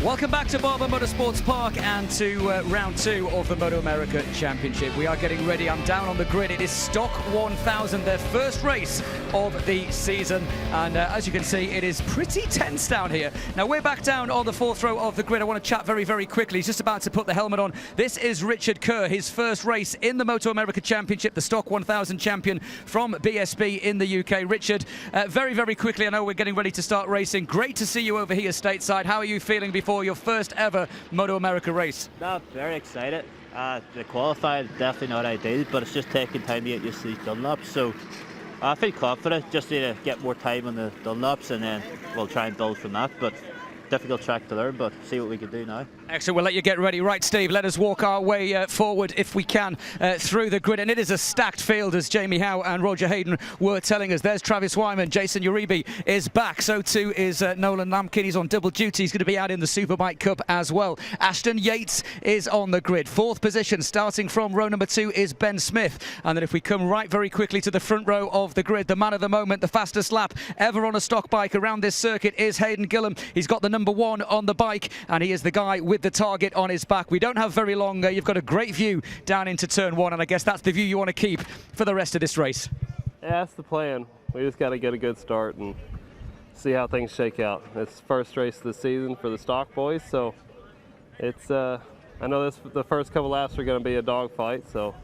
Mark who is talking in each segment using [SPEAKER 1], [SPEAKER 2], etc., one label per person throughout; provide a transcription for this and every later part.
[SPEAKER 1] Welcome back to Barber Motorsports Park and to round 2 of the MotoAmerica Championship. We are getting ready. I'm down on the grid. It is Stock 1000, their first race of the season. And as you can see, it is pretty tense down here. Now, we're back down on the 4th row of the grid. I want to chat very, very quickly. He's just about to put the helmet on. This is Richard Kerr, his first race in the MotoAmerica Championship, the Stock 1000 champion from BSB in the UK. Richard, very, very quickly, I know we're getting ready to start racing. Great to see you over here stateside. How are you feeling before your first ever MotoAmerica race?
[SPEAKER 2] No, very excited. The qualified definitely not ideal, but it's just taking time to get used to these Dunlops. So I feel confident. Just need to get more time on the Dunlops, and then we'll try and build from that. But difficult track to learn, but see what we can do now.
[SPEAKER 1] Excellent. We'll let you get ready. Right, Steve, let us walk our way forward, if we can, through the grid. And it is a stacked field, as Jamie Howe and Roger Hayden were telling us. There's Travis Wyman. Jason Uribe is back. So too is Nolan Lampkin. He's on double duty. He's going to be out in the Superbike Cup as well. Ashton Yates is on the grid. 4th position, starting from row number 2, is Ben Smith. And then if we come right very quickly to the front row of the grid, the man of the moment, the fastest lap ever on a stock bike around this circuit is Hayden Gillam. He's got the number 1 on the bike, and he is the guy with the target on his back. We don't have very long. You've got a great view down into turn 1, and I guess that's the view you want to keep for the rest of this race.
[SPEAKER 3] Yeah, that's the plan. We just got to get a good start and see how things shake out. It's the first race of the season for the stock boys, so it's I know the first couple laps are going to be a dogfight, so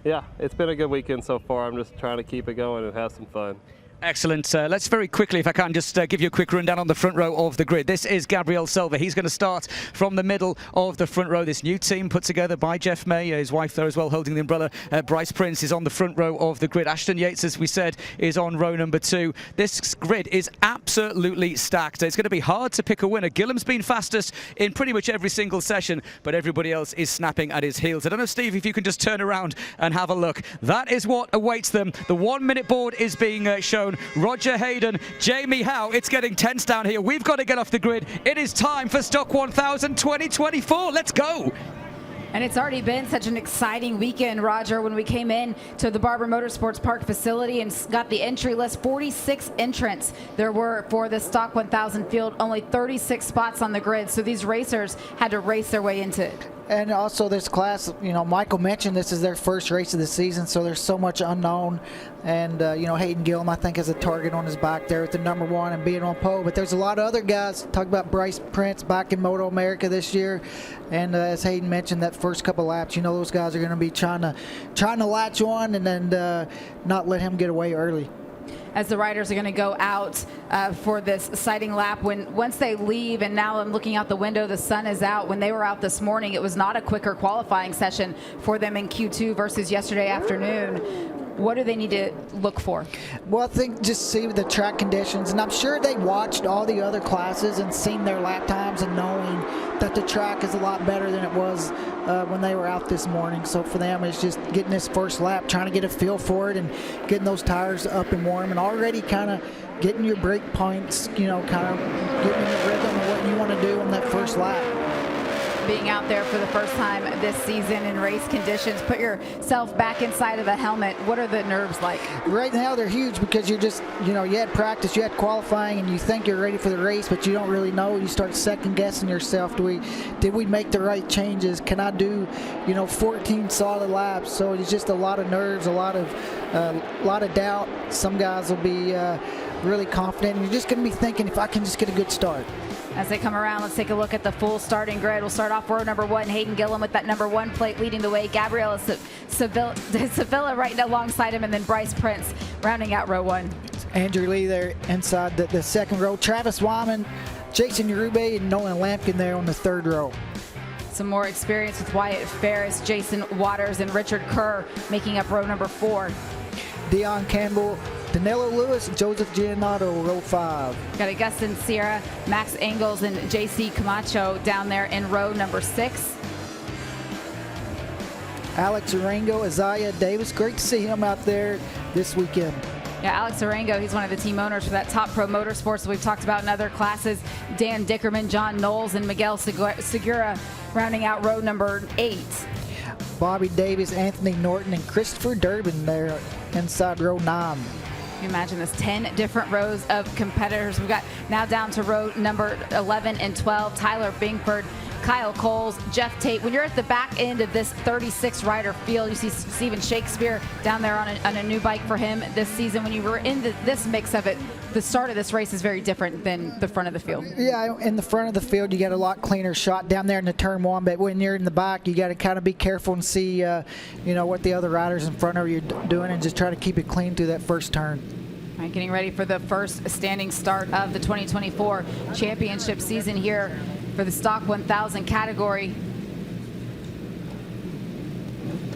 [SPEAKER 3] yeah, it's been a good weekend so far. I'm just trying to keep it going and have some fun.
[SPEAKER 1] Excellent. Let's very quickly, if I can, just give you a quick rundown on the front row of the grid. This is Gabriel Silva. He's going to start from the middle of the front row. This new team put together by Jeff May, his wife there as well, holding the umbrella. Bryce Prince is on the front row of the grid. Ashton Yates, as we said, is on row number 2. This grid is absolutely stacked. It's going to be hard to pick a winner. Gillam's been fastest in pretty much every single session, but everybody else is snapping at his heels. I don't know, Steve, if you can just turn around and have a look. That is what awaits them. The 1-minute board is being shown. Roger Hayden, Jamie Howe, it's getting tense down here. We've got to get off the grid. It is time for Stock 1000 2024. Let's go.
[SPEAKER 4] And it's already been such an exciting weekend, Roger, when we came in to the Barber Motorsports Park facility and got the entry list. 46 entrants there were for the Stock 1000 field, only 36 spots on the grid. So these racers had to race their way into it.
[SPEAKER 5] And also this class, you know, Michael mentioned this is their first race of the season, so there's so much unknown. And, you know, Hayden Gillam, I think, has a target on his back there with the number 1 and being on pole. But there's a lot of other guys. Talk about Bryce Prince back in MotoAmerica this year. And as Hayden mentioned, that first couple laps, you know, those guys are going to be trying to latch on and then not let him get away early.
[SPEAKER 4] As the riders are going to go out for this sighting lap, once they leave, and now I'm looking out the window, the sun is out. When they were out this morning, it was not a quicker qualifying session for them in Q2 versus yesterday afternoon. What do they need to look for?
[SPEAKER 5] Well, I think just see the track conditions, and I'm sure they watched all the other classes and seen their lap times and knowing that the track is a lot better than it was when they were out this morning. So for them, it's just getting this first lap, trying to get a feel for it and getting those tires up and warm, and already kind of getting your brake points, you know, kind of getting in the rhythm of what you want to do on that first lap.
[SPEAKER 4] Being out there for the first time this season in race conditions, put yourself back inside of the helmet. What are the nerves like?
[SPEAKER 5] Right now they're huge because you're just, you know, you had practice, you had qualifying, and you think you're ready for the race, but you don't really know. You start second guessing yourself. Did we make the right changes? Can I do, you know, 14 solid laps? So it's just a lot of nerves, a lot of doubt. Some guys will be really confident, and you're just going to be thinking, if I can just get a good start.
[SPEAKER 4] As they come around, let's take a look at the full starting grid. We'll start off row number 1, Hayden Gillam with that number 1 plate leading the way. Gabriel Sevilla right alongside him, and then Bryce Prince rounding out row 1.
[SPEAKER 5] Andrew Lee there inside the second row. Travis Wyman, Jason Uribe, and Nolan Lampkin there on the 3rd row.
[SPEAKER 4] Some more experience with Wyatt Ferris, Jason Waters, and Richard Kerr making up row number 4.
[SPEAKER 5] Dion Campbell, Danilo Lewis, Joseph Giannotto, row 5.
[SPEAKER 4] Got Augustin Sierra, Max Engels, and JC Camacho down there in row number 6.
[SPEAKER 5] Alex Arango, Isaiah Davis. Great to see him out there this weekend.
[SPEAKER 4] Yeah, Alex Arango, he's one of the team owners for that Top Pro Motorsports we've talked about in other classes. Dan Dickerman, John Knowles, and Miguel Segura rounding out row number 8.
[SPEAKER 5] Bobby Davis, Anthony Norton, and Christopher Durbin there inside row 9.
[SPEAKER 4] Can you imagine this? 10 different rows of competitors. We've got now down to row number 11 and 12. Tyler Bingford, Kyle Coles, Jeff Tate. When you're at the back end of this 36-rider field, you see Steven Shakespeare down there on a new bike for him this season. When you were in this mix of it, the start of this race is very different than the front of the field.
[SPEAKER 5] Yeah, in the front of the field, you got a lot cleaner shot down there in the turn one, but when you're in the back, you got to kind of be careful and see, you know, what the other riders in front of you are doing, and just try to keep it clean through that first turn.
[SPEAKER 4] All right, getting ready for the first standing start of the 2024 championship season here for the Stock 1000 category.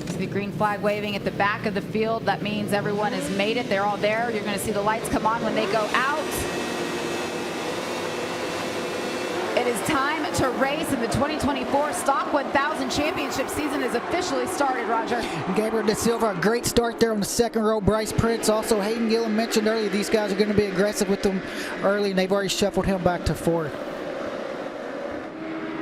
[SPEAKER 4] See the green flag waving at the back of the field. That means everyone has made it. They're all there. You're going to see the lights come on when they go out. It is time to race, and the 2024 Stock 1000 championship season is officially started, Roger.
[SPEAKER 5] Gabriel Da Silva, a great start there on the second row. Bryce Prince, also Hayden Gillum mentioned earlier, these guys are going to be aggressive with them early, and they've already shuffled him back to fourth.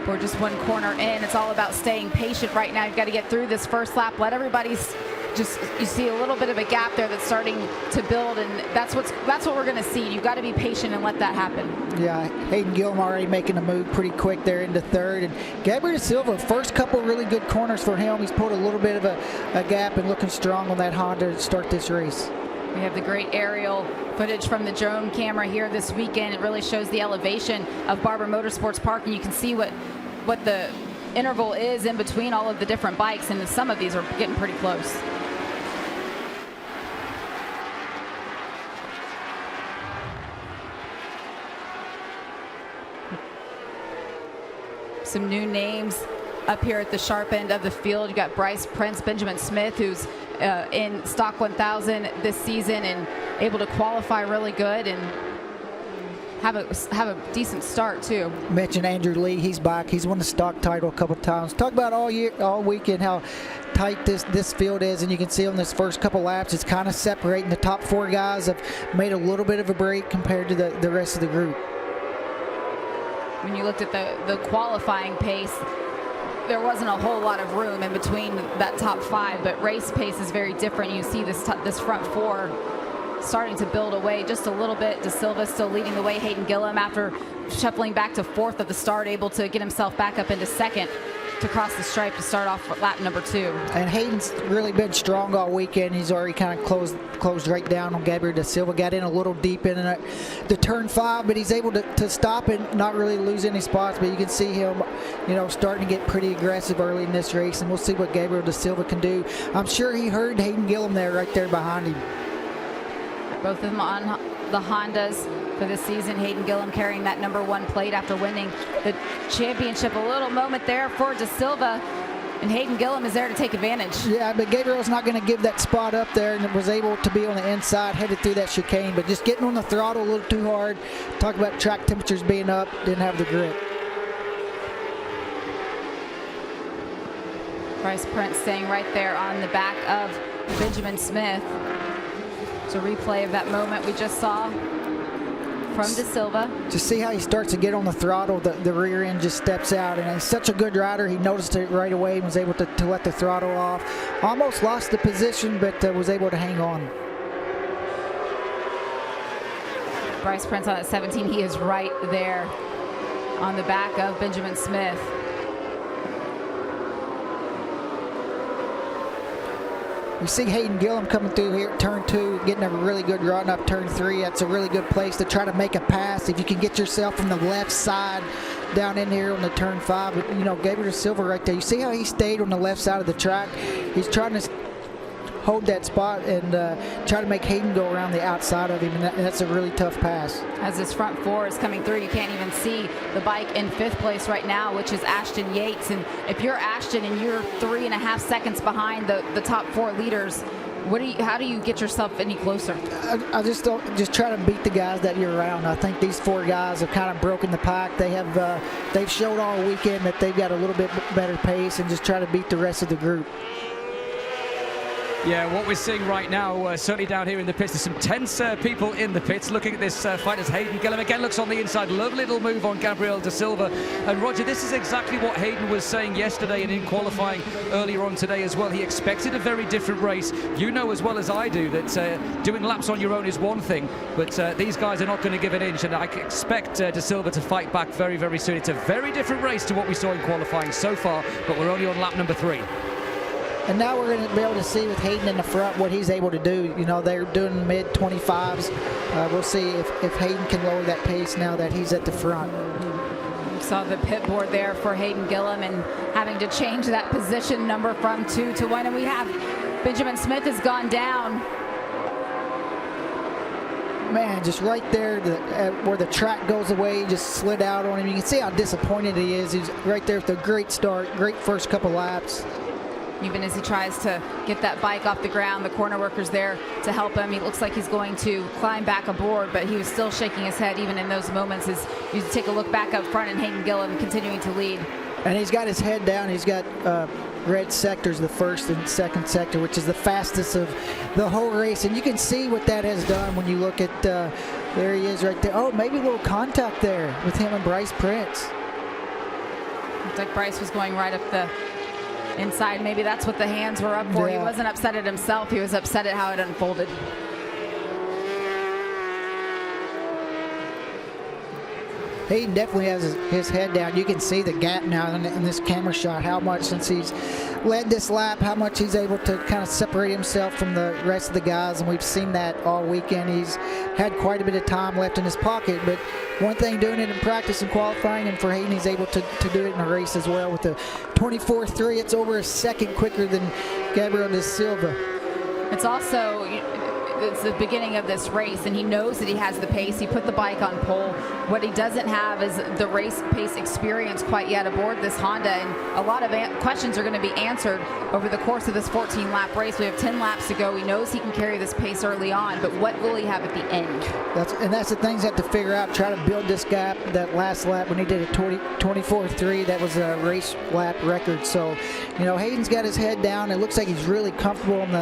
[SPEAKER 4] We're just one corner in. It's all about staying patient right now. You've got to get through this first lap. Let everybody's just, you see a little bit of a gap there that's starting to build, and that's what we're going to see. You've got to be patient and let that happen.
[SPEAKER 5] Yeah, Hayden Gillum already making a move pretty quick there into third. And Gabriel Da Silva, first couple really good corners for him. He's pulled a little bit of a gap and looking strong on that Honda to start this race.
[SPEAKER 4] We have the great aerial footage from the drone camera here this weekend. It really shows the elevation of Barber Motorsports Park, and you can see what the interval is in between all of the different bikes, and some of these are getting pretty close. Some new names up here at the sharp end of the field. You got Bryce Prince, Benjamin Smith, who's in Stock 1000 this season and able to qualify really good and have a decent start too.
[SPEAKER 5] Mentioned Andrew Lee, he's back. He's won the stock title a couple of times. Talk about all weekend how tight this field is, and you can see on this first couple laps it's kind of separating. The top four guys have made a little bit of a break compared to the rest of the group.
[SPEAKER 4] When you looked at the qualifying pace, there wasn't a whole lot of room in between that top five, but race pace is very different. You see this front four starting to build away just a little bit. Da Silva still leading the way. Hayden Gillum, after shuffling back to fourth at the start, able to get himself back up into second to cross the stripe to start off lap number 2.
[SPEAKER 5] And Hayden's really been strong all weekend. He's already kind of closed right down on Gabriel Da Silva. Got in a little deep in the turn 5, but he's able to stop and not really lose any spots. But you can see him, you know, starting to get pretty aggressive early in this race, and we'll see what Gabriel Da Silva can do. I'm sure he heard Hayden Gillum there, right there behind him.
[SPEAKER 4] Both of them on the Hondas for this season. Hayden Gillum carrying that number 1 plate after winning the championship. A little moment there for Da Silva, and Hayden Gillum is there to take advantage.
[SPEAKER 5] Yeah, but Gabriel's not going to give that spot up there, and was able to be on the inside, headed through that chicane, but just getting on the throttle a little too hard. Talk about track temperatures being up, didn't have the grip.
[SPEAKER 4] Bryce Prince staying right there on the back of Benjamin Smith. It's a replay of that moment we just saw from Da Silva.
[SPEAKER 5] Just see how he starts to get on the throttle, the rear end just steps out, and he's such a good rider. He noticed it right away and was able to let the throttle off. Almost lost the position, but was able to hang on.
[SPEAKER 4] Bryce Prince on at 17, he is right there on the back of Benjamin Smith.
[SPEAKER 5] We see Hayden Gillum coming through here at turn 2, getting a really good run up turn 3. That's a really good place to try to make a pass. If you can get yourself from the left side down in here on the turn 5, but, you know, Gabriel Da Silva right there. You see how he stayed on the left side of the track? He's trying to hold that spot and try to make Hayden go around the outside of him, and that's a really tough pass. As
[SPEAKER 4] this front 4 is coming through, you can't even see the bike in 5th place right now, which is Ashton Yates. And if you're Ashton and you're 3.5 seconds behind the top 4 leaders, how do you get yourself any closer?
[SPEAKER 5] I just try to beat the guys that you're around. I think these 4 guys have kind of broken the pack. They've showed all weekend that they've got a little bit better pace, and just try to beat the rest of the group.
[SPEAKER 1] Yeah, what we're seeing right now, certainly down here in the pits, there's some tense people in the pits looking at this fight as Hayden Gillum again looks on the inside. Lovely little move on Gabriel Da Silva. And Roger, this is exactly what Hayden was saying yesterday and in qualifying earlier on today as well. He expected a very different race. You know as well as I do that doing laps on your own is one thing, but these guys are not going to give an inch, and I expect Da Silva to fight back very, very soon. It's a very different race to what we saw in qualifying so far, but we're only on lap number 3.
[SPEAKER 5] And now we're going to be able to see with Hayden in the front what he's able to do. You know, they're doing mid-25s. We'll see if Hayden can lower that pace now that he's at the front.
[SPEAKER 4] You saw the pit board there for Hayden Gillum and having to change that position number from 2 to 1. And we have Benjamin Smith has gone down.
[SPEAKER 5] Man, just right there where the track goes away, just slid out on him. You can see how disappointed he is. He's right there with a great start, great first couple laps.
[SPEAKER 4] Even as he tries to get that bike off the ground, the corner worker's there to help him. He looks like he's going to climb back aboard, but he was still shaking his head even in those moments as you take a look back up front and Hayden Gillum continuing to lead.
[SPEAKER 5] And he's got his head down. He's got red sectors, the first and second sector, which is the fastest of the whole race. And you can see what that has done when you look at, there he is right there. Oh, maybe a little contact there with him and Bryce Prince.
[SPEAKER 4] Looks like Bryce was going right up the inside. Maybe that's what the hands were up for.
[SPEAKER 5] Yeah.
[SPEAKER 4] He wasn't upset at himself. He was upset at how it unfolded.
[SPEAKER 5] Hayden definitely has his head down. You can see the gap now in this camera shot, how much since he's led this lap, how much he's able to kind of separate himself from the rest of the guys, and we've seen that all weekend. He's had quite a bit of time left in his pocket, but one thing doing it in practice and qualifying, and for Hayden, he's able to do it in a race as well with the 24.3. It's over a second quicker than Gabriel Da Silva.
[SPEAKER 4] It's also, it's the beginning of this race, and he knows that he has the pace. He put the bike on pole. What he doesn't have is the race pace experience quite yet aboard this Honda, and a lot of questions are going to be answered over the course of this 14-lap race. We have 10 laps to go. He knows he can carry this pace early on, but what will he have at the end?
[SPEAKER 5] That's the things you have to figure out, try to build this gap. That last lap when he did a 24.3, that was a race lap record. So, you know, Hayden's got his head down. It looks like he's really comfortable on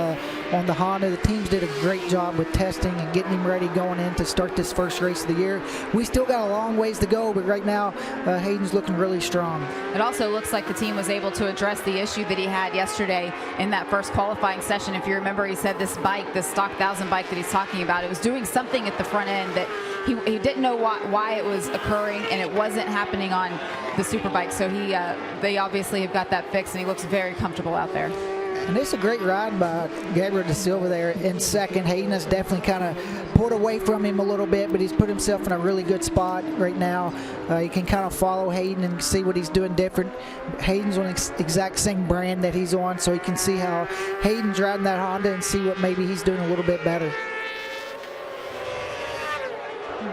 [SPEAKER 5] the Honda. The teams did a great job with testing and getting him ready going in to start this first race of the year. We still got a long ways to go, but right now Hayden's looking really strong.
[SPEAKER 4] It also looks like the team was able to address the issue that he had yesterday in that first qualifying session. If you remember, he said this bike, this stock 1000 bike that he's talking about, it was doing something at the front end that he didn't know why it was occurring, and it wasn't happening on the Superbike. So they obviously have got that fixed, and he looks very comfortable out there.
[SPEAKER 5] And it's a great ride by Gabriel Da Silva there in second. Hayden has definitely kind of pulled away from him a little bit, but he's put himself in a really good spot right now. You can kind of follow Hayden and see what he's doing different. Hayden's on the exact same brand that he's on, so you can see how Hayden's riding that Honda and see what maybe he's doing a little bit better.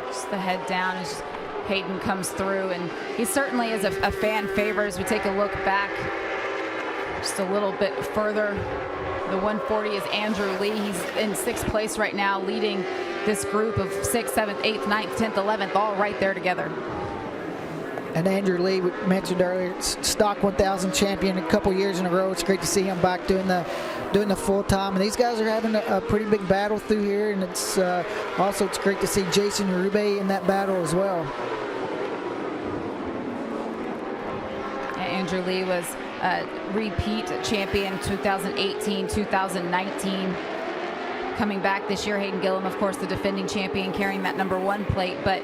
[SPEAKER 4] Just the head down as Hayden comes through, and he certainly is a fan favorite. As we take a look back just a little bit further, the 140 is Andrew Lee. He's in 6th place right now, leading this group of 6th, 7th, 8th, 9th, 10th, 11th, all right there together.
[SPEAKER 5] And Andrew Lee, we mentioned earlier, stock 1000 champion a couple years in a row. It's great to see him back doing the full time. And these guys are having a pretty big battle through here. And it's also great to see Jason Urube in that battle as well.
[SPEAKER 4] Andrew Lee was repeat champion 2018, 2019. Coming back this year, Hayden Gillum, of course, the defending champion, carrying that #1 plate. But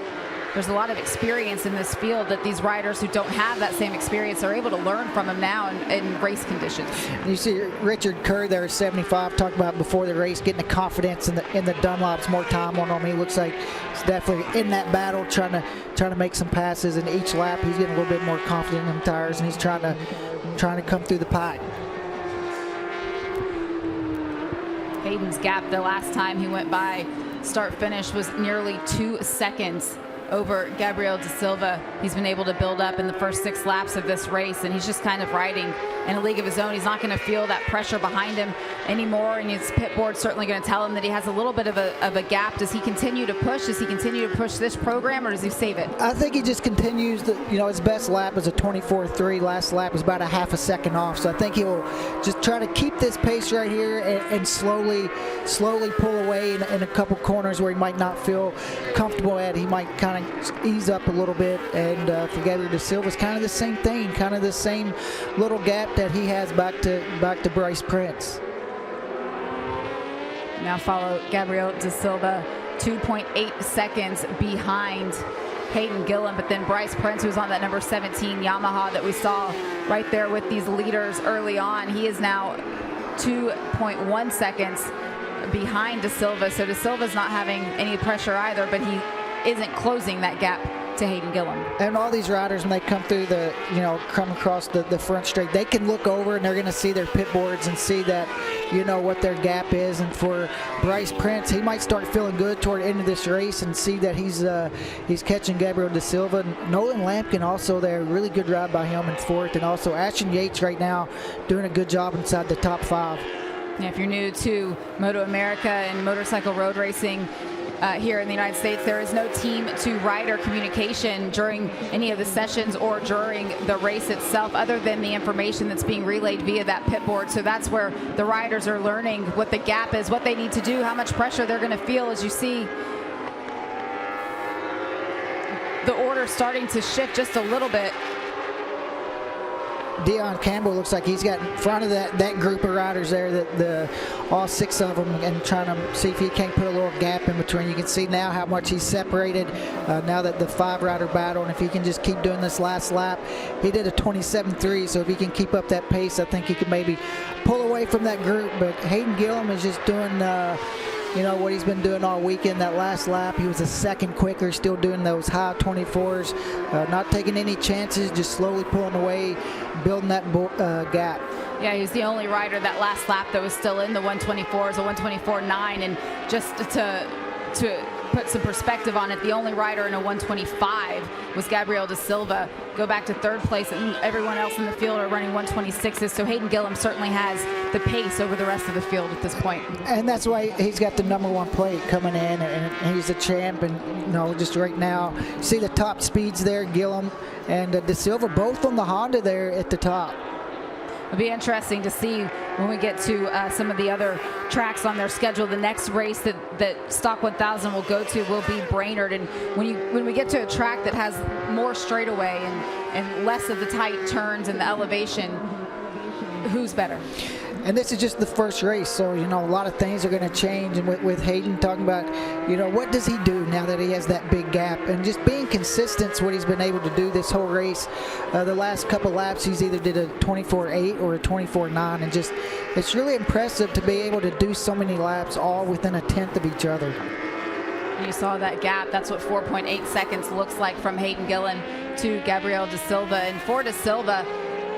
[SPEAKER 4] there's a lot of experience in this field that these riders who don't have that same experience are able to learn from him now in race conditions.
[SPEAKER 5] You see Richard Kerr there at 75, talked about before the race, getting the confidence in the Dunlops, more time on him. He looks like he's definitely in that battle, trying to make some passes. And each lap, he's getting a little bit more confident in them tires, and he's trying to come through the pack.
[SPEAKER 4] Hayden's gap the last time he went by start finish was nearly 2 seconds over Gabriel Da Silva. He's been able to build up in the first 6 laps of this race, and he's just kind of riding in a league of his own. He's not going to feel that pressure behind him anymore, and his pit board's certainly going to tell him that he has a little bit of a gap. Does he continue to push? Does he continue to push this program, or does he save it?
[SPEAKER 5] I think he just continues. His best lap is a 24.3. Last lap was about a half a second off. So I think he'll just try to keep this pace right here and slowly pull away in a couple corners where he might not feel comfortable at. He might kind of ease up a little bit. And for Gabriel De Silva, it's kind of the same thing, kind of the same little gap that he has back to Bryce Prince.
[SPEAKER 4] Now follow Gabriel De Silva, 2.8 seconds behind Hayden Gillim, but then Bryce Prince, who's on that number 17 Yamaha that we saw right there with these leaders early on, he is now 2.1 seconds behind De Silva. So De Silva's not having any pressure either, but he isn't closing that gap to Hayden Gillim.
[SPEAKER 5] And all these riders, when they come through come across the front straight, they can look over and they're going to see their pit boards and see that, what their gap is. And for Bryce Prince, he might start feeling good toward the end of this race and see that he's catching Gabriel De Silva. And Nolan Lampkin also there, really good ride by him in fourth. And also Ashton Yates right now doing a good job inside the top 5.
[SPEAKER 4] Yeah, if you're new to MotoAmerica and motorcycle road racing, here in the United States, there is no team to rider communication during any of the sessions or during the race itself, other than the information that's being relayed via that pit board. So that's where the riders are learning what the gap is, what they need to do, how much pressure they're going to feel. As you see the order starting to shift just a little bit.
[SPEAKER 5] Dion Campbell looks like he's got in front of that group of riders there, all 6 of them, and trying to see if he can't put a little gap in between. You can see now how much he's separated now that the 5-rider battle, and if he can just keep doing this last lap. He did a 27.3, so if he can keep up that pace, I think he could maybe pull away from that group. But Hayden Gillim is just doing what he's been doing all weekend. That last lap, he was a second quicker, still doing those high 24s, not taking any chances, just slowly pulling away, building that gap.
[SPEAKER 4] Yeah, he was the only rider that last lap that was still in the 124s, a 124.9, and just to put some perspective on it, the only rider in a 125 was Gabriel De Silva. Go back to third place, and everyone else in the field are running 126s. So Hayden Gillim certainly has the pace over the rest of the field at this point.
[SPEAKER 5] And that's why he's got the #1 plate coming in, and he's a champ. And just right now, see the top speeds there, Gillim and De Silva both on the Honda there at the top.
[SPEAKER 4] It'll be interesting to see when we get to some of the other tracks on their schedule. The next race that Stock 1000 will go to will be Brainerd, and when we get to a track that has more straightaway and less of the tight turns and the elevation, who's better?
[SPEAKER 5] And this is just the first race, so a lot of things are going to change. And with Hayden talking about, what does he do now that he has that big gap, and just being consistent is what he's been able to do this whole race. The last couple laps, he's either did a 24.8 or a 24.9, and just it's really impressive to be able to do so many laps all within a tenth of each other.
[SPEAKER 4] You saw that gap. That's what 4.8 seconds looks like from Hayden Gillim to Gabriel De Silva. And for De Silva,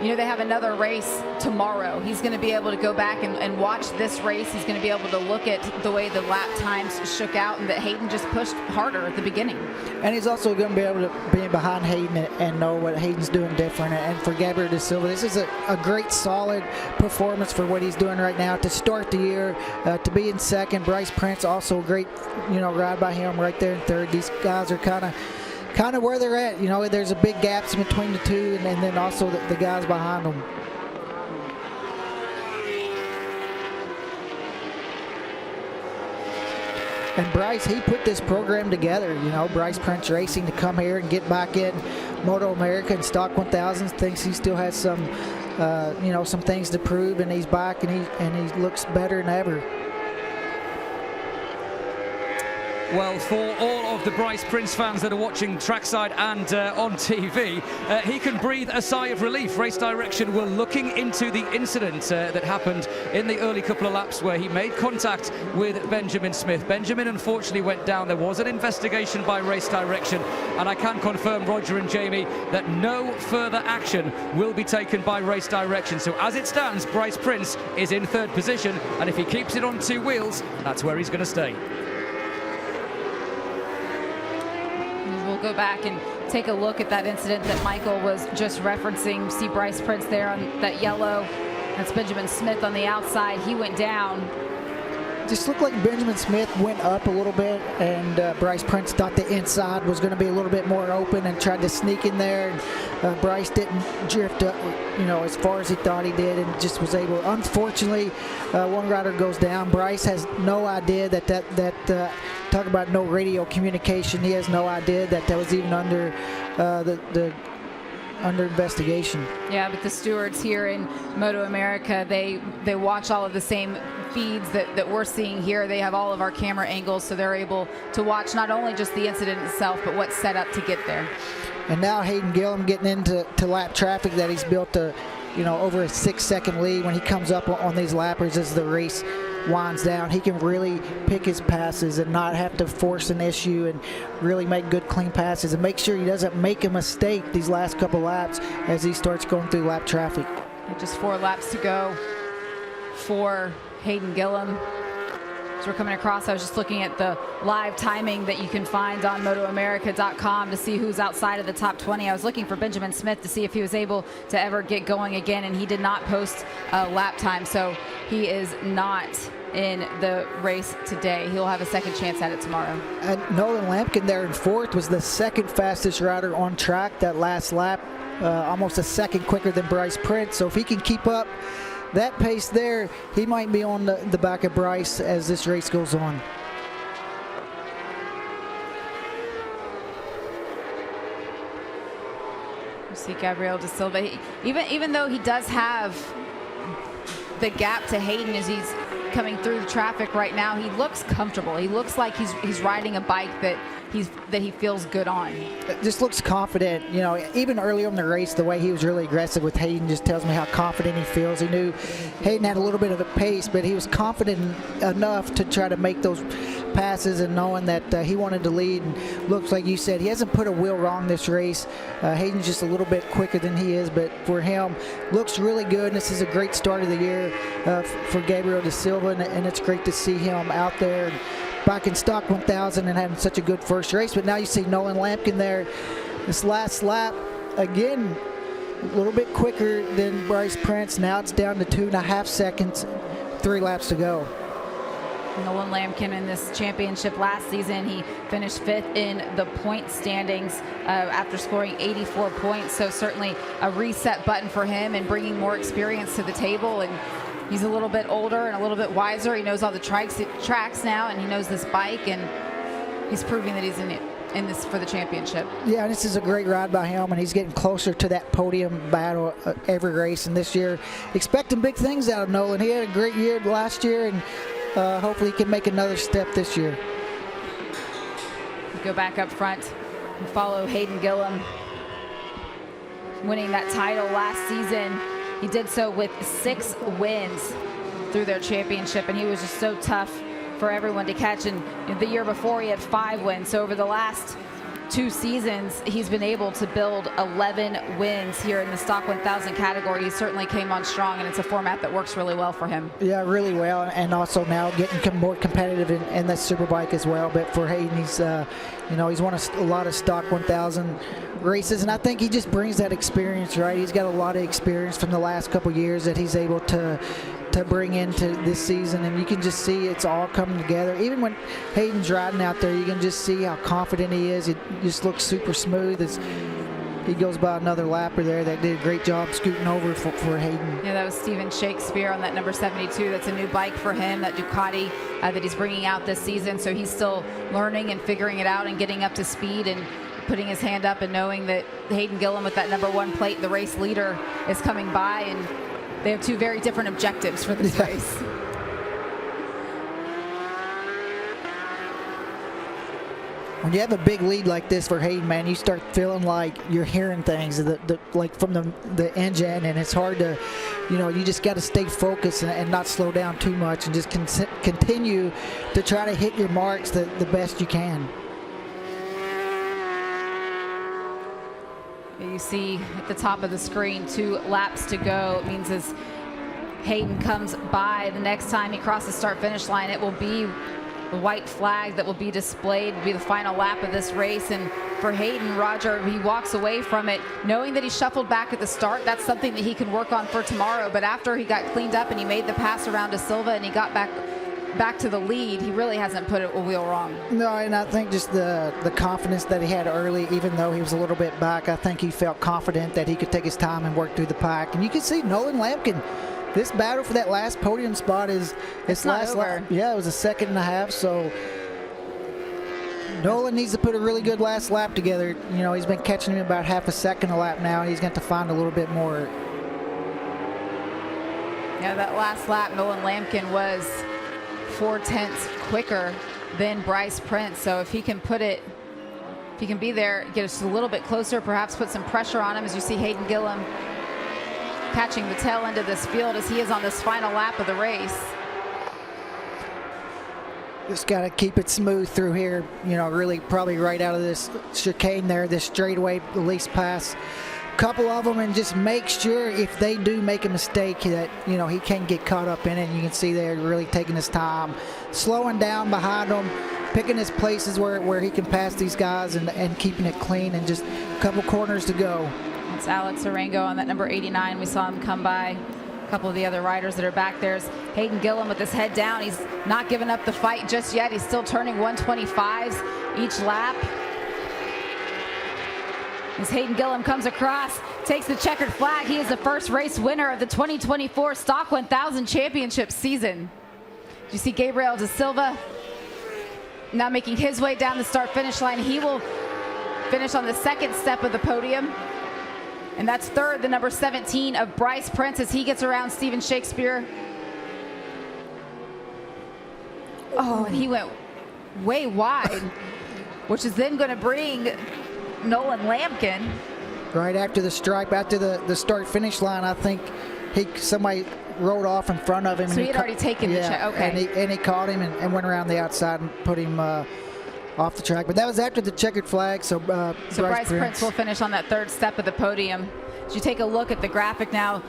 [SPEAKER 4] they have another race tomorrow. He's going to be able to go back and watch this race. He's going to be able to look at the way the lap times shook out and that Hayden just pushed harder at the beginning.
[SPEAKER 5] And he's also going to be able to be behind Hayden and know what Hayden's doing different. And for Gabriel De Silva, this is a great, solid performance for what he's doing right now to start the year, to be in second. Bryce Prince, also a great, ride by him right there in third. These guys are kind of where they're at. There's a big gaps in between the two, and then also the guys behind them. And Bryce, he put this program together, Bryce Prince Racing, to come here and get back in MotoAmerica and Stock 1000. Thinks he still has some, some things to prove, and he's back and he looks better than ever.
[SPEAKER 1] Well, for all of the Bryce Prince fans that are watching trackside and on TV, he can breathe a sigh of relief. Race Direction were looking into the incident that happened in the early couple of laps where he made contact with Benjamin Smith. Benjamin unfortunately went down. There was an investigation by Race Direction, and I can confirm, Roger and Jamie, that no further action will be taken by Race Direction. So as it stands, Bryce Prince is in third position, and if he keeps it on 2 wheels, that's where he's going to stay.
[SPEAKER 4] go back and take a look at that incident that Michael was just referencing. See Bryce Prince there on that yellow. That's Benjamin Smith on the outside. He went down.
[SPEAKER 5] Just looked like Benjamin Smith went up a little bit, and Bryce Prince thought the inside was going to be a little bit more open and tried to sneak in there. And, Bryce didn't drift up, as far as he thought he did, and just was able. Unfortunately, one rider goes down. Bryce has no idea that talk about no radio communication. He has no idea that was even under under investigation.
[SPEAKER 4] Yeah, but the stewards here in MotoAmerica, they watch all of the same feeds that we're seeing here. They have all of our camera angles, so they're able to watch not only just the incident itself, but what's set up to get there.
[SPEAKER 5] And now Hayden Gillum getting into lap traffic that he's built over a 6-second lead when he comes up on these lappers as the race winds down. He can really pick his passes and not have to force an issue and really make good clean passes and make sure he doesn't make a mistake these last couple laps as he starts going through lap traffic.
[SPEAKER 4] Just 4 laps to go for Hayden Gillum. As we're coming across, I was just looking at the live timing that you can find on MotoAmerica.com to see who's outside of the top 20. I was looking for Benjamin Smith to see if he was able to ever get going again, and he did not post a lap time, so he is not in the race today. He'll have a second chance at it tomorrow.
[SPEAKER 5] And Nolan Lampkin there in 4th was the second fastest rider on track that last lap, almost a second quicker than Bryce Prince. So if he can keep up that pace there, he might be on the back of Bryce as this race goes on.
[SPEAKER 4] You see Gabriel Da Silva, even though he does have the gap to Hayden as he's coming through the traffic right now, he looks comfortable. He looks like he's riding a bike that he feels good on.
[SPEAKER 5] It just looks confident. Even early on in the race, the way he was really aggressive with Hayden just tells me how confident he feels. He knew Hayden had a little bit of a pace, but he was confident enough to try to make those passes and knowing that he wanted to lead. And looks like you said, he hasn't put a wheel wrong this race. Hayden's just a little bit quicker than he is, but for him, looks really good. And this is a great start of the year for Gabriel Da Silva, and it's great to see him out there back in stock 1000 and having such a good first race. But now you see Nolan Lampkin there this last lap again, a little bit quicker than Bryce Prince. Now it's down to 2.5 seconds, 3 laps to go.
[SPEAKER 4] Nolan Lampkin in this championship last season, he finished 5th in the point standings after scoring 84 points. So certainly a reset button for him and bringing more experience to the table. And he's a little bit older and a little bit wiser. He knows all the tracks now, and he knows this bike, and he's proving that he's in this for the championship.
[SPEAKER 5] Yeah, this is a great ride by him, and he's getting closer to that podium battle every race. And this year, expecting big things out of Nolan. He had a great year last year, and hopefully he can make another step this year.
[SPEAKER 4] We go back up front and follow Hayden Gillum, winning that title last season. He did so with 6 wins through their championship, and he was just so tough for everyone to catch. And the year before, he had 5 wins. So over the last 2 seasons, he's been able to build 11 wins here in the Stock 1000 category. He certainly came on strong, and it's a format that works really well for him.
[SPEAKER 5] Yeah, really well, and also now getting more competitive in the Superbike as well. But for Hayden, he's he's won a lot of Stock 1000 races, and I think he just brings that experience, right? He's got a lot of experience from the last couple years that he's able to bring into this season, and you can just see it's all coming together. Even when Hayden's riding out there, you can just see how confident he is. It just looks super smooth as he goes by another lapper there that did a great job scooting over for Hayden.
[SPEAKER 4] Yeah, that was Steven Shakespeare on that number 72. That's a new bike for him, that Ducati that he's bringing out this season. So he's still learning and figuring it out and getting up to speed and putting his hand up and knowing that Hayden Gillum with that number 1 plate, the race leader, is coming by, and they have 2 very different objectives for this race.
[SPEAKER 5] When you have a big lead like this for Hayden, man, you start feeling like you're hearing things like from the engine, and it's hard to, you just got to stay focused and not slow down too much, and just continue to try to hit your marks the best you can.
[SPEAKER 4] You see at the top of the screen 2 laps to go. It means as Hayden comes by, the next time he crosses start-finish line, it will be white flag that will be displayed will be the final lap of this race. And for Hayden, Roger, he walks away from it knowing that he shuffled back at the start. That's something that he can work on for tomorrow. But after he got cleaned up and he made the pass around to Silva and he got back to the lead, he really hasn't put a wheel wrong. No,
[SPEAKER 5] and I think just the confidence that he had early, even though he was a little bit back, I think he felt confident that he could take his time and work through the pack. And you can see Nolan Lampkin, this battle for that last podium spot is last lap. Yeah, it was a second and a half, so Nolan needs to put a really good last lap together. You know, he's been catching him about half a second a lap now, and he's going to find a little bit more.
[SPEAKER 4] Yeah, that last lap, Nolan Lampkin was 4/10 quicker than Bryce Prince. So if he can be there, get us a little bit closer, perhaps put some pressure on him, as you see Hayden Gillum catching the tail end of this field as he is on this final lap of the race.
[SPEAKER 5] Just got to keep it smooth through here, you know, really probably right out of this chicane there, this straightaway, at least pass a couple of them, and just make sure if they do make a mistake that, you know, he can't get caught up in it. And you can see they're really taking his time, slowing down behind them, picking his places where he can pass these guys and keeping it clean, and just a couple corners to go.
[SPEAKER 4] It's Alex Arango on that number 89. We saw him come by. A couple of the other riders that are back there. Hayden Gillum with his head down. He's not giving up the fight just yet. He's still turning 125s each lap. As Hayden Gillum comes across, takes the checkered flag. He is the first race winner of the 2024 Stock 1000 Championship season. You see Gabriel Da Silva now making his way down the start-finish line. He will finish on the second step of the podium. And that's third, the number 17 of Bryce Prince as he gets around Steven Shakespeare. Oh, and he went way wide, which is then going to bring Nolan Lampkin.
[SPEAKER 5] Right after the stripe, after the start-finish line, I think somebody rode off in front of him.
[SPEAKER 4] So he had already taken the check, okay.
[SPEAKER 5] And he caught him and went around the outside and put him off the track. But that was after the checkered flag, so
[SPEAKER 4] Bryce Prince will finish on that third step of the podium. As you take a look at the graphic now,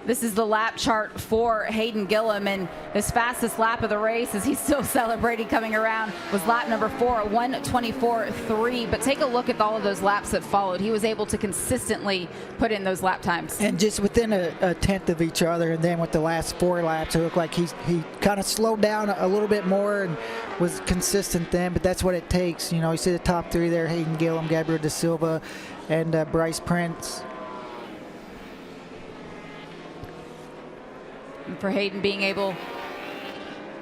[SPEAKER 4] this is the lap chart for Hayden Gillum, and his fastest lap of the race, as he's still celebrating coming around, was lap number 4, 1:24.3. But take a look at all of those laps that followed. He was able to consistently put in those lap times.
[SPEAKER 5] And just within a tenth of each other, and then with the last 4 laps, it looked like he kind of slowed down a little bit more and was consistent then, but that's what it takes. You know, you see the top 3 there, Hayden Gillum, Gabriel Da Silva, and Bryce Prince.
[SPEAKER 4] And for Hayden being able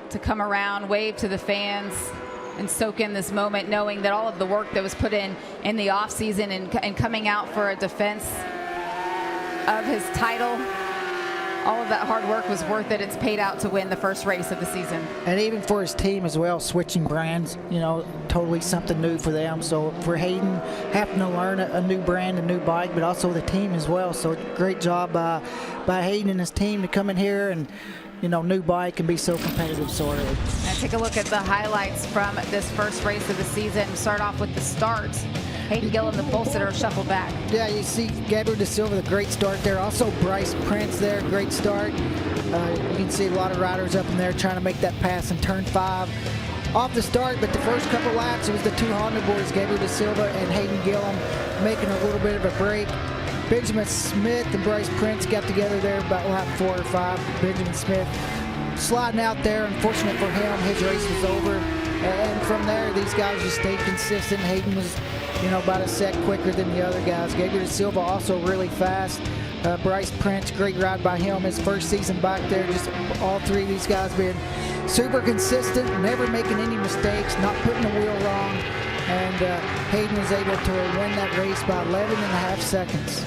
[SPEAKER 4] to come around, wave to the fans, and soak in this moment, knowing that all of the work that was put in the offseason and coming out for a defense of his title, all of that hard work was worth it. It's paid out to win the first race of the season.
[SPEAKER 5] And even for his team as well, switching brands, you know, totally something new for them. So for Hayden, having to learn a new brand, a new bike, but also the team as well. So great job by Hayden and his team to come in here and, you know, new bike and be so competitive sort of.
[SPEAKER 4] And take a look at the highlights from this first race of the season. Start off with the start. Hayden Gillum, the pole sitter, shuffled back.
[SPEAKER 5] Yeah, you see Gabriel Da Silva, the great start there. Also Bryce Prince there, great start. You can see a lot of riders up in there trying to make that pass in turn 5 off the start, but the first couple laps, it was the 2 Honda boys, Gabriel Da Silva and Hayden Gillum, making a little bit of a break. Benjamin Smith and Bryce Prince got together there about lap 4 or 5. Benjamin Smith sliding out there. Unfortunate for him, his race was over. And from there, these guys just stayed consistent. Hayden was, you know, about a sec quicker than the other guys. Gabriel Da Silva also really fast. Bryce Prince, great ride by him. His first season back there, just all 3 of these guys being super consistent, never making any mistakes, not putting the wheel wrong. And Hayden was able to win that race by 11.5 seconds.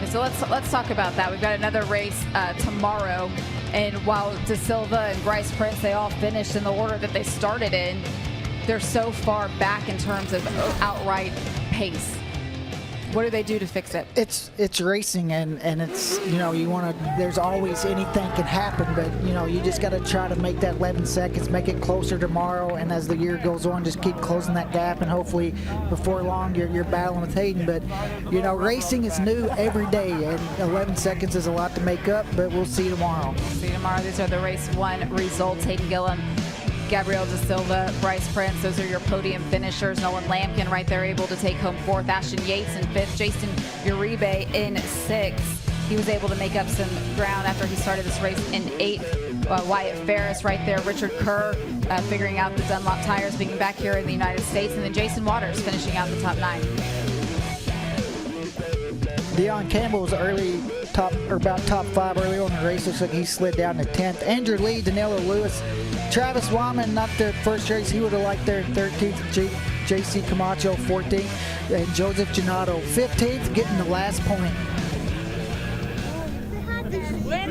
[SPEAKER 4] So let's talk about that. We've got another race tomorrow, and while Da Silva and Bryce Prince, they all finished in the order that they started in, they're so far back in terms of outright pace. What do they do to fix it?
[SPEAKER 5] It's racing, and it's, you know, you want to, there's always anything can happen, but, you know, you just got to try to make that 11 seconds, make it closer tomorrow, and as the year goes on, just keep closing that gap, and hopefully before long you're battling with Hayden. But, you know, racing is new every day, and 11 seconds is a lot to make up, but we'll see tomorrow.
[SPEAKER 4] See you tomorrow. These are the race 1 results. Hayden Gillum Gabriel Da Silva, Bryce Prince, those are your podium finishers. Nolan Lampkin right there able to take home 4th. Ashton Yates in 5th. Jason Uribe in 6th. He was able to make up some ground after he started this race in 8th. Wyatt Ferris right there. Richard Kerr figuring out the Dunlop tires, being back here in the United States. And then Jason Waters finishing out the top 9.
[SPEAKER 5] Deion Campbell was early about top 5 early on in the race. Looks like he slid down to 10th. Andrew Lee, Danilo Lewis, Travis Wyman, not their first race. He would have liked their 13th. J.C. Camacho 14th, and Joseph Gennaro 15th, getting the last point.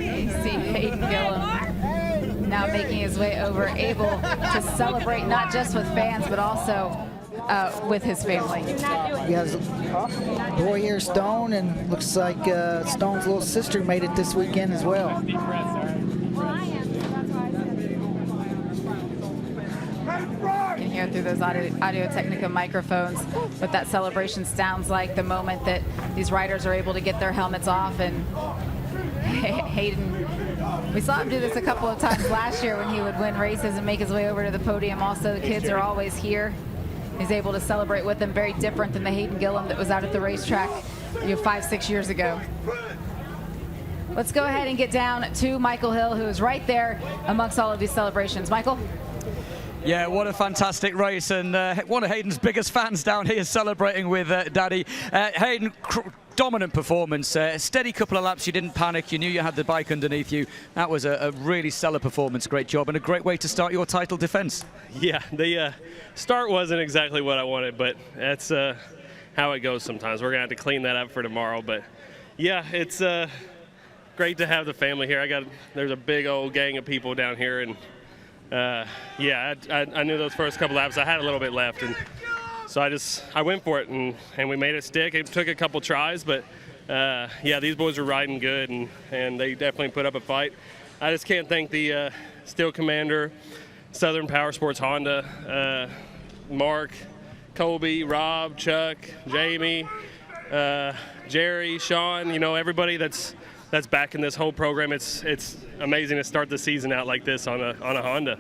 [SPEAKER 4] You see Hayden Gillum now making his way over, able to celebrate not just with fans, but also with his family.
[SPEAKER 5] He has a boy here, Stone, and looks like Stone's little sister made it this weekend as well.
[SPEAKER 4] You can hear through those Audio Technica microphones what that celebration sounds like the moment that these riders are able to get their helmets off. And Hayden, we saw him do this a couple of times last year when he would win races and make his way over to the podium. Also, the kids are always here. He's able to celebrate with them, very different than the Hayden Gillum that was out at the racetrack 5-6 years ago. Let's go ahead and get down to Michael Hill, who is right there amongst all of these celebrations. Michael?
[SPEAKER 1] Yeah, what a fantastic race, and one of Hayden's biggest fans down here celebrating with Daddy. Hayden, dominant performance, steady couple of laps, you didn't panic, you knew you had the bike underneath you. That was a really stellar performance, great job, and a great way to start your title defense.
[SPEAKER 3] Yeah, the start wasn't exactly what I wanted, but that's how it goes sometimes. We're going to have to clean that up for tomorrow, but yeah, it's great to have the family here. There's a big old gang of people down here, and yeah, I knew those first couple laps I had a little bit left, and so I went for it, and we made it stick. It took a couple tries, but yeah, these boys are riding good, and they definitely put up a fight. I just can't thank the Steel Commander, Southern Power Sports Honda, Mark, Colby, Rob, Chuck, Jamie, Jerry, Sean, everybody that's back in this whole program. It's amazing to start the season out like this on a Honda.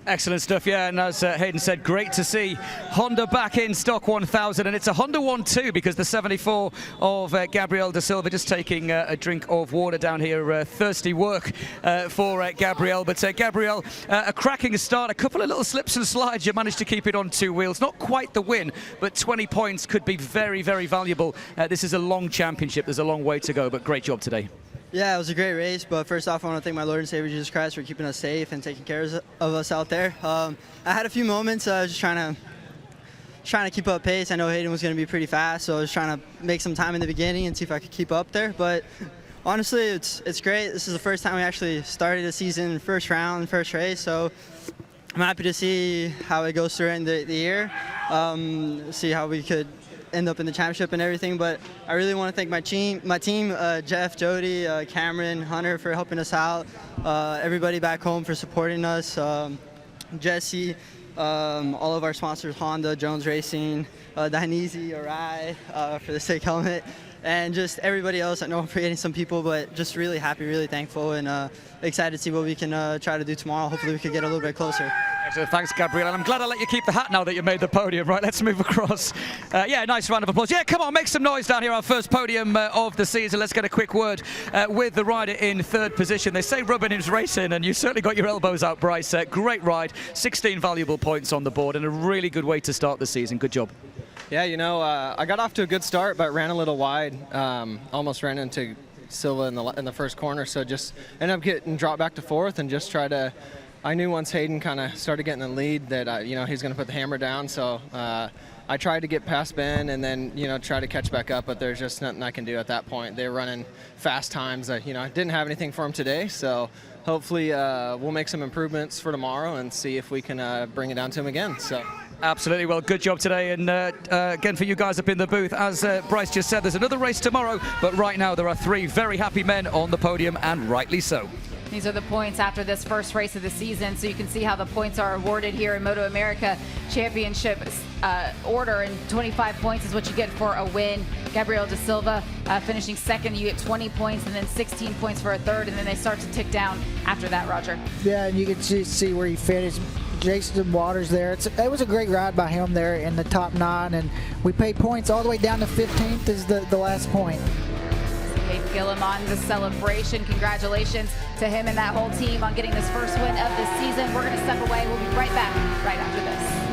[SPEAKER 1] Excellent stuff, yeah, and as Hayden said, great to see Honda back in stock 1000, and it's a Honda 1-2 because the 74 of Gabriel Da Silva just taking a drink of water down here. Thirsty work for Gabriel, but Gabriel, a cracking start, a couple of little slips and slides. You managed to keep it on 2 wheels. Not quite the win, but 20 points could be very, very valuable. This is a long championship. There's a long way to go, but great job today.
[SPEAKER 6] Yeah, it was a great race, but first off, I want to thank my Lord and Savior Jesus Christ for keeping us safe and taking care of us out there. I had a few moments, I was just trying to keep up pace. I know Hayden was going to be pretty fast, so I was trying to make some time in the beginning and see if I could keep up there. But honestly, it's great. This is the first time we actually started the season, first round, first race, so I'm happy to see how it goes through the year, see how we could end up in the championship and everything. But I really want to thank my team, Jeff, Jody, Cameron, Hunter for helping us out, everybody back home for supporting us, Jesse, all of our sponsors, Honda, Jones Racing, Dainese, Arai for the sick helmet, and just everybody else. I know I'm forgetting some people, but just really happy, really thankful, and excited to see what we can try to do tomorrow. Hopefully we can get a little bit closer.
[SPEAKER 1] So thanks, Gabriel, and I'm glad I let you keep the hat now that you made the podium. Right, let's move across. Yeah, nice round of applause. Yeah, come on, make some noise down here, our first podium of the season. Let's get a quick word with the rider in 3rd position. They say rubbing is racing, and you certainly got your elbows out, Bryce. Great ride, 16 valuable points on the board, and a really good way to start the season. Good job.
[SPEAKER 7] Yeah, I got off to a good start, but ran a little wide. Almost ran into Silva in the first corner, so just ended up getting dropped back to 4th and just try to. I knew once Hayden kind of started getting the lead that he's going to put the hammer down, so I tried to get past Ben and then try to catch back up, but there's just nothing I can do at that point. They're running fast times. I didn't have anything for them today, so hopefully we'll make some improvements for tomorrow and see if we can bring it down to them again. So.
[SPEAKER 1] Absolutely, well, good job today, and again for you guys up in the booth, as Bryce just said, there's another race tomorrow, but right now there are 3 very happy men on the podium, and rightly so.
[SPEAKER 4] These are the points after this first race of the season, so you can see how the points are awarded here in MotoAmerica Championship order, and 25 points is what you get for a win. Gabriel Da Silva finishing 2nd, you get 20 points, and then 16 points for a 3rd, and then they start to tick down after that, Roger.
[SPEAKER 5] Yeah, and you can see where he finished. Jason Waters there. It was a great ride by him there in the top 9, and we paid points all the way down to 15th is the last point.
[SPEAKER 4] Dave Gillum on the celebration. Congratulations to him and that whole team on getting this first win of the season. We're going to step away. We'll be right back right after this.